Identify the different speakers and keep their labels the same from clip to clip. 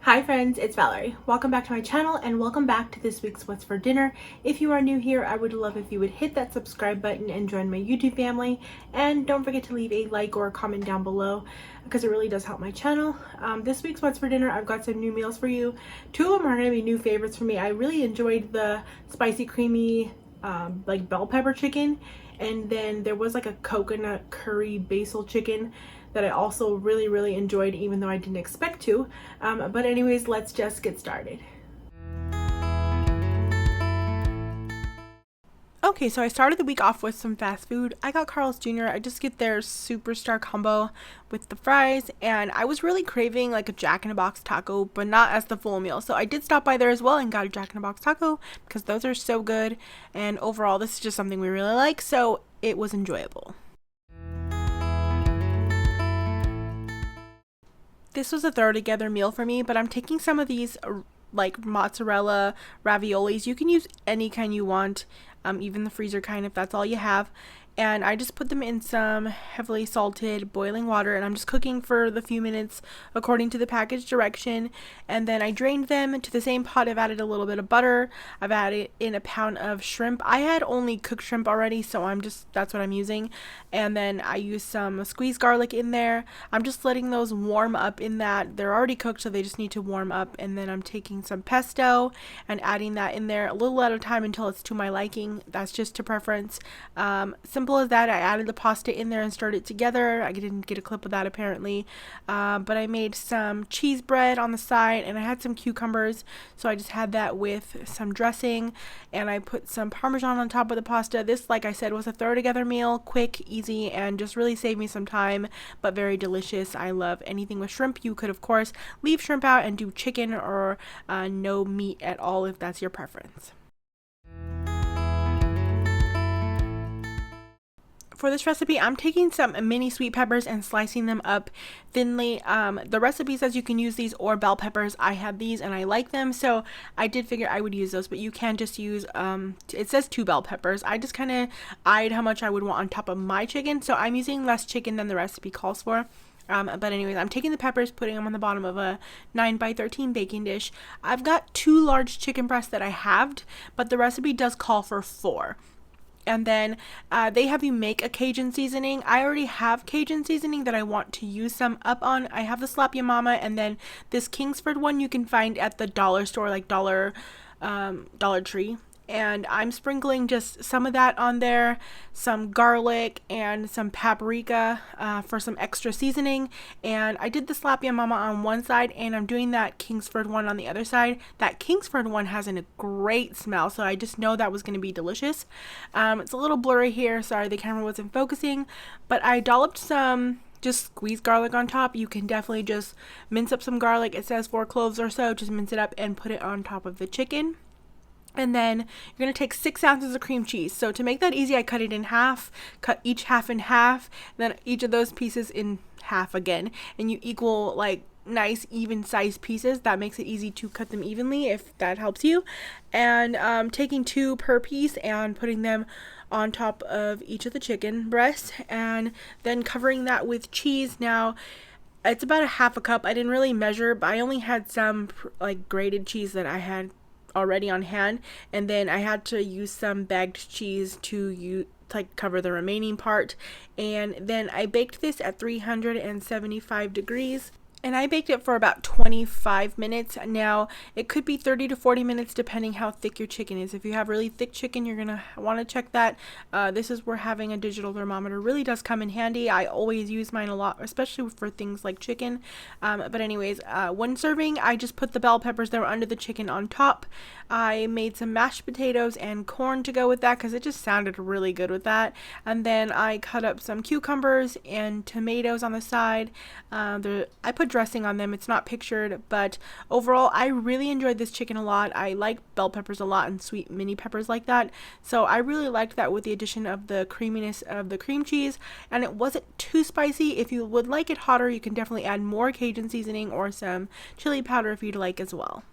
Speaker 1: Hi friends, it's Valerie. Welcome back to my channel and welcome back to this week's What's for Dinner. If you are new here, I would love if you would hit that subscribe button and join my YouTube family. And don't forget to leave a like or a comment down below because it really does help my channel. This week's What's for Dinner, I've got some new meals for you. Two of them are going to be new favorites for me. I really enjoyed the spicy creamy like bell pepper chicken, and then there was like a coconut curry basil chicken that I also really enjoyed, even though I didn't expect to. But anyways, let's just get started. Okay, so I started the week off with some fast food. I got Carl's Jr. I just get their superstar combo with the fries, and I was really craving like a Jack in the Box taco, but not as the full meal. So I did stop by there as well and got a Jack in the Box taco because those are so good. And overall, this is just something we really like, so it was enjoyable. This was a throw together meal for me, but I'm taking some of these like mozzarella raviolis. You can use any kind you want, even the freezer kind if that's all you have. And I just put them in some heavily salted boiling water, and I'm just cooking for the few minutes according to the package direction. And then I drained them to the same pot. I've added a little bit of butter. I've added in a pound of shrimp. I had only cooked shrimp already, so that's what I'm using. And then I used some squeezed garlic in there. I'm just letting those warm up in that. They're already cooked, so they just need to warm up. And then I'm taking some pesto and adding that in there a little at a time until it's to my liking. That's just to preference. Simple as that. I added the pasta in there and stirred it together. I didn't get a clip of that apparently, but I made some cheese bread on the side, and I had some cucumbers, so I just had that with some dressing, and I put some Parmesan on top of the pasta. This, like I said, was a throw together meal, quick, easy, and just really saved me some time, but very delicious. I love anything with shrimp. You could of course leave shrimp out and do chicken or no meat at all if that's your preference. For this recipe, I'm taking some mini sweet peppers and slicing them up thinly. The recipe says you can use these or bell peppers. I had these and I like them, so I did figure I would use those, but you can just use, it says 2 bell peppers. I just kind of eyed how much I would want on top of my chicken, so I'm using less chicken than the recipe calls for. But anyways, I'm taking the peppers, putting them on the bottom of a 9x13 baking dish. I've got 2 large chicken breasts that I halved, but the recipe does call for 4. And then they have you make a Cajun seasoning. I already have Cajun seasoning that I want to use some up on. I have the Slap Ya Mama, and then this Kingsford one you can find at the dollar store, like Dollar Tree. And I'm sprinkling just some of that on there, some garlic and some paprika for some extra seasoning. And I did the Slap Ya Mama on one side, and I'm doing that Kingsford one on the other side. That Kingsford one has a great smell, so I just know that was going to be delicious. It's a little blurry here, sorry the camera wasn't focusing, but I dolloped some just squeezed garlic on top. You can definitely just mince up some garlic. It says 4 cloves or so. Just mince it up and put it on top of the chicken. And then you're going to take 6 ounces of cream cheese. So to make that easy, I cut it in half, cut each half in half, then each of those pieces in half again. And you equal like nice even sized pieces. That makes it easy to cut them evenly if that helps you. And taking 2 per piece and putting them on top of each of the chicken breasts, and then covering that with cheese. Now, it's about a half a cup. I didn't really measure, but I only had some like grated cheese that I had already on hand, and then I had to use some bagged cheese to cover the remaining part. And then I baked this at 375 degrees, and I baked it for about 25 minutes. Now, it could be 30 to 40 minutes depending how thick your chicken is. If you have really thick chicken, you're going to want to check that. This is where having a digital thermometer really does come in handy. I always use mine a lot, especially for things like chicken. But anyways, when serving, I just put the bell peppers that were under the chicken on top. I made some mashed potatoes and corn to go with that because it just sounded really good with that. And then I cut up some cucumbers and tomatoes on the side. I put dressing on them. It's not pictured, but overall I really enjoyed this chicken a lot. I like bell peppers a lot and sweet mini peppers like that, so I really liked that with the addition of the creaminess of the cream cheese, and it wasn't too spicy. If you would like it hotter, you can definitely add more Cajun seasoning or some chili powder if you'd like as well.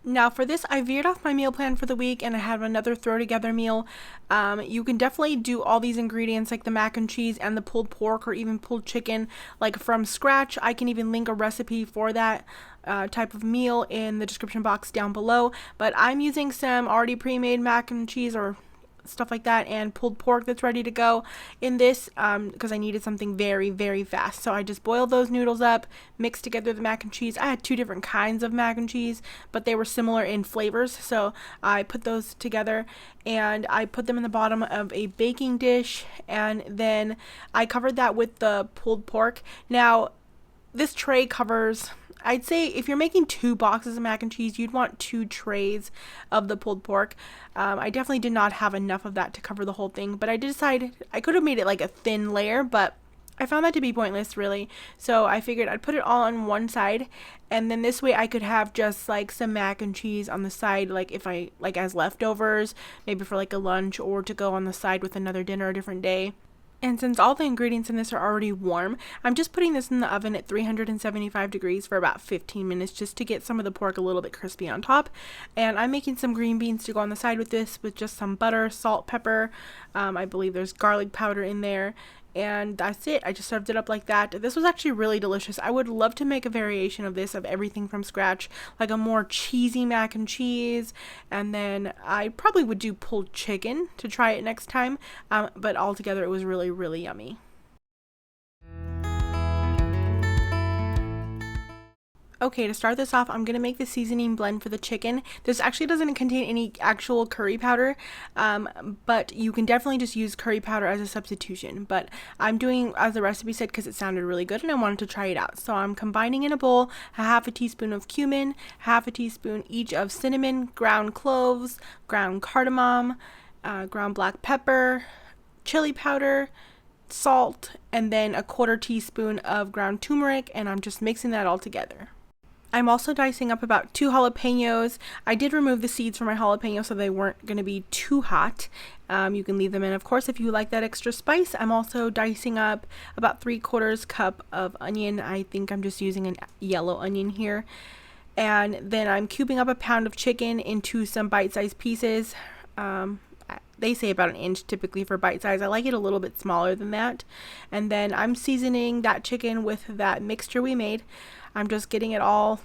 Speaker 1: Now for this, I veered off my meal plan for the week and I have another throw together meal. You can definitely do all these ingredients like the mac and cheese and the pulled pork or even pulled chicken like from scratch. I can even link a recipe for that type of meal in the description box down below. But I'm using some already pre-made mac and cheese or stuff like that and pulled pork that's ready to go in this because I needed something very, very fast. So I just boiled those noodles up, mixed together the mac and cheese. I had two different kinds of mac and cheese, but they were similar in flavors, so I put those together and I put them in the bottom of a baking dish, and then I covered that with the pulled pork. Now this tray covers, I'd say if you're making 2 boxes of mac and cheese, you'd want 2 trays of the pulled pork. I definitely did not have enough of that to cover the whole thing, but I did decide I could have made it like a thin layer, but I found that to be pointless really. So I figured I'd put it all on one side, and then this way I could have just like some mac and cheese on the side, like if I like as leftovers, maybe for like a lunch or to go on the side with another dinner a different day. And since all the ingredients in this are already warm, I'm just putting this in the oven at 375 degrees for about 15 minutes just to get some of the pork a little bit crispy on top. And I'm making some green beans to go on the side with this with just some butter, salt, pepper. I believe there's garlic powder in there. And that's it. I just served it up like that. This was actually really delicious. I would love to make a variation of this, of everything from scratch, like a more cheesy mac and cheese. And then I probably would do pulled chicken to try it next time. But altogether, it was really, really yummy. Okay, to start this off, I'm going to make the seasoning blend for the chicken. This actually doesn't contain any actual curry powder, but you can definitely just use curry powder as a substitution. But I'm doing as the recipe said because it sounded really good and I wanted to try it out. So I'm combining in a bowl a half a teaspoon of cumin, half a teaspoon each of cinnamon, ground cloves, ground cardamom, ground black pepper, chili powder, salt, and then a quarter teaspoon of ground turmeric, and I'm just mixing that all together. I'm also dicing up about 2 jalapenos. I did remove the seeds from my jalapeno so they weren't going to be too hot. You can leave them in, of course, if you like that extra spice. I'm also dicing up about 3/4 cup of onion. I think I'm just using a yellow onion here. And then I'm cubing up a pound of chicken into some bite-sized pieces. They say about 1 inch typically for bite size. I like it a little bit smaller than that. And then I'm seasoning that chicken with that mixture we made. I'm just getting it all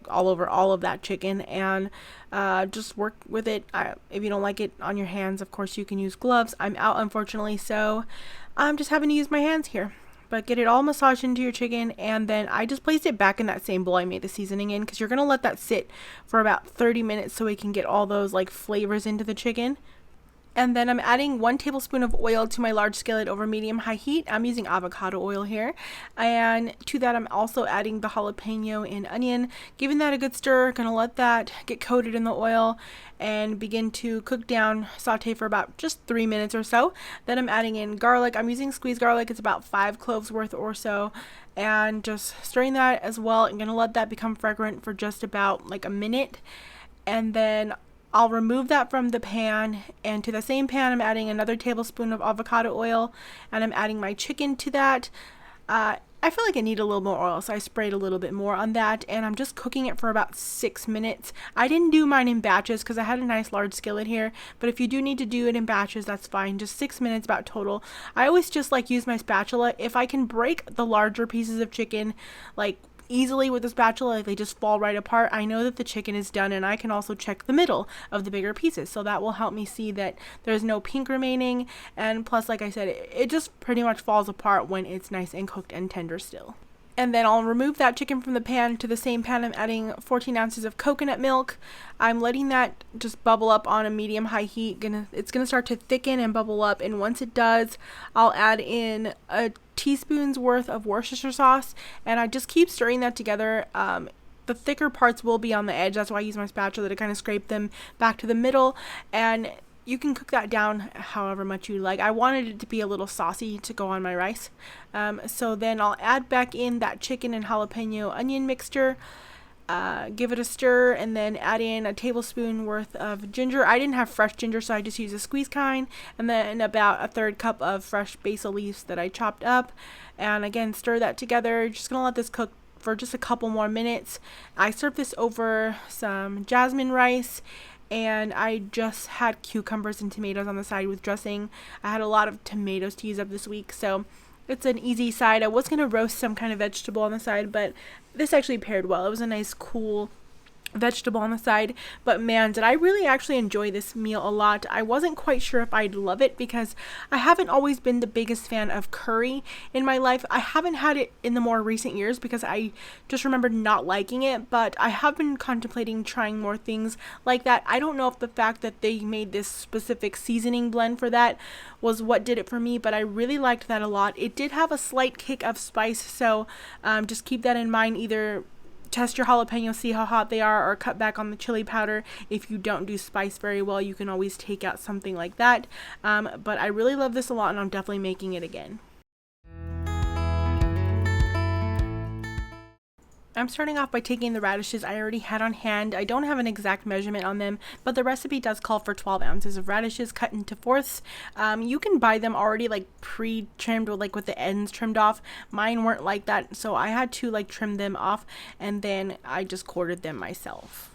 Speaker 1: over all of that chicken, and just work with it. If you don't like it on your hands, of course you can use gloves. I'm out unfortunately, so I'm just having to use my hands here. But get it all massaged into your chicken, and then I just placed it back in that same bowl I made the seasoning in, because you're going to let that sit for about 30 minutes so we can get all those like flavors into the chicken. And then I'm adding 1 tablespoon of oil to my large skillet over medium-high heat. I'm using avocado oil here. And to that I'm also adding the jalapeno and onion, giving that a good stir. Gonna let that get coated in the oil and begin to cook down, saute for about just 3 minutes or so. Then I'm adding in garlic. I'm using squeezed garlic. It's about 5 cloves worth or so. And just stirring that as well. I'm gonna let that become fragrant for just about like a minute. And then I'll remove that from the pan, and to the same pan I'm adding another tablespoon of avocado oil, and I'm adding my chicken to that. I feel like I need a little more oil, so I sprayed a little bit more on that, and I'm just cooking it for about 6 minutes. I didn't do mine in batches because I had a nice large skillet here, but if you do need to do it in batches, that's fine. Just 6 minutes about total. I always just like use my spatula. If I can break the larger pieces of chicken like easily with the spatula, like they just fall right apart, I know that the chicken is done, and I can also check the middle of the bigger pieces, so that will help me see that there's no pink remaining. And plus, like I said, it just pretty much falls apart when it's nice and cooked and tender still. And then I'll remove that chicken from the pan. To the same pan I'm adding 14 ounces of coconut milk. I'm letting that just bubble up on a medium-high heat. It's gonna start to thicken and bubble up, and once it does, I'll add in a teaspoon's worth of Worcestershire sauce, and I just keep stirring that together. The thicker parts will be on the edge. That's why I use my spatula to kind of scrape them back to the middle, and you can cook that down however much you like. I wanted it to be a little saucy to go on my rice. So then I'll add back in that chicken and jalapeno onion mixture, give it a stir, and then add in a tablespoon worth of ginger. I didn't have fresh ginger, so I just used a squeezed kind, and then about a 1/3 cup of fresh basil leaves that I chopped up. And again, stir that together. Just gonna let this cook for just a couple more minutes. I served this over some jasmine rice, and I just had cucumbers and tomatoes on the side with dressing. I had a lot of tomatoes to use up this week, so it's an easy side. I was going to roast some kind of vegetable on the side, but this actually paired well. It was a nice, cool vegetable on the side. But man, did I really actually enjoy this meal a lot. I wasn't quite sure if I'd love it because I haven't always been the biggest fan of curry in my life. I haven't had it in the more recent years because I just remembered not liking it, but I have been contemplating trying more things like that. I don't know if the fact that they made this specific seasoning blend for that was what did it for me, but I really liked that a lot. It did have a slight kick of spice, so just keep that in mind. Either test your jalapenos, see how hot they are, or cut back on the chili powder. If you don't do spice very well, you can always take out something like that. But I really love this a lot, and I'm definitely making it again. I'm starting off by taking the radishes I already had on hand. I don't have an exact measurement on them, but the recipe does call for 12 ounces of radishes cut into fourths. You can buy them already like pre-trimmed or like with the ends trimmed off. Mine weren't like that, so I had to like trim them off, and then I just quartered them myself.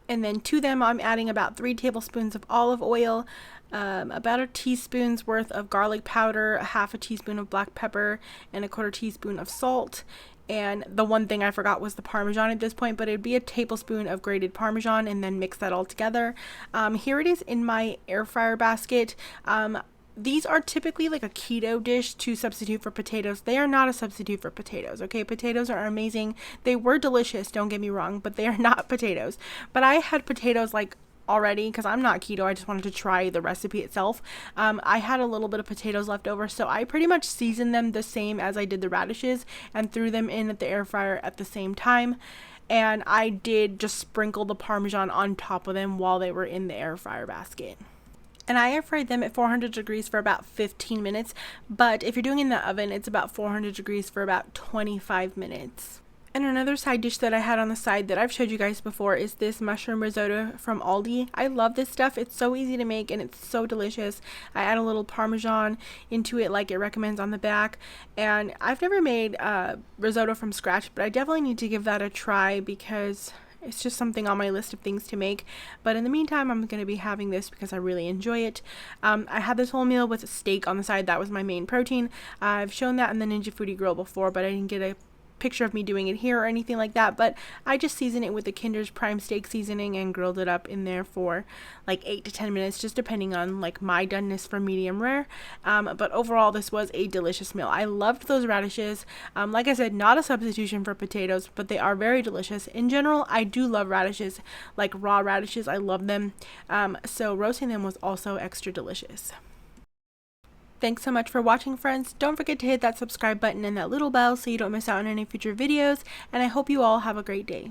Speaker 1: And then to them, I'm adding about 3 tablespoons of olive oil, about a teaspoon's worth of garlic powder, a half a teaspoon of black pepper, and a quarter teaspoon of salt. And the one thing I forgot was the Parmesan at this point, but it'd be a tablespoon of grated Parmesan, and then mix that all together. Here it is in my air fryer basket. These are typically like a keto dish to substitute for potatoes. They are not a substitute for potatoes, okay? Potatoes are amazing. They were delicious, don't get me wrong, but they are not potatoes. But I had potatoes like already because I'm not keto. I just wanted to try the recipe itself. I had a little bit of potatoes left over, so I pretty much seasoned them the same as I did the radishes and threw them in at the air fryer at the same time. And I did just sprinkle the Parmesan on top of them while they were in the air fryer basket. And I air fried them at 400 degrees for about 15 minutes, but if you're doing it in the oven, it's about 400 degrees for about 25 minutes. And another side dish that I had on the side that I've showed you guys before is this mushroom risotto from Aldi. I love this stuff. It's so easy to make and it's so delicious. I add a little Parmesan into it like it recommends on the back. And I've never made risotto from scratch, but I definitely need to give that a try because it's just something on my list of things to make. But in the meantime, I'm going to be having this because I really enjoy it. I had this whole meal with a steak on the side. That was my main protein. I've shown that in the Ninja Foodie Grill before, but I didn't get a picture of me doing it here or anything like that, but I just seasoned it with the Kinder's Prime Steak seasoning and grilled it up in there for like 8 to 10 minutes, just depending on like my doneness for medium rare. But overall, this was a delicious meal. I loved those radishes. Like I said, not a substitution for potatoes, but they are very delicious. In general, I do love radishes, like raw radishes. I love them. So roasting them was also extra delicious. Thanks so much for watching, friends. Don't forget to hit that subscribe button and that little bell so you don't miss out on any future videos, and I hope you all have a great day.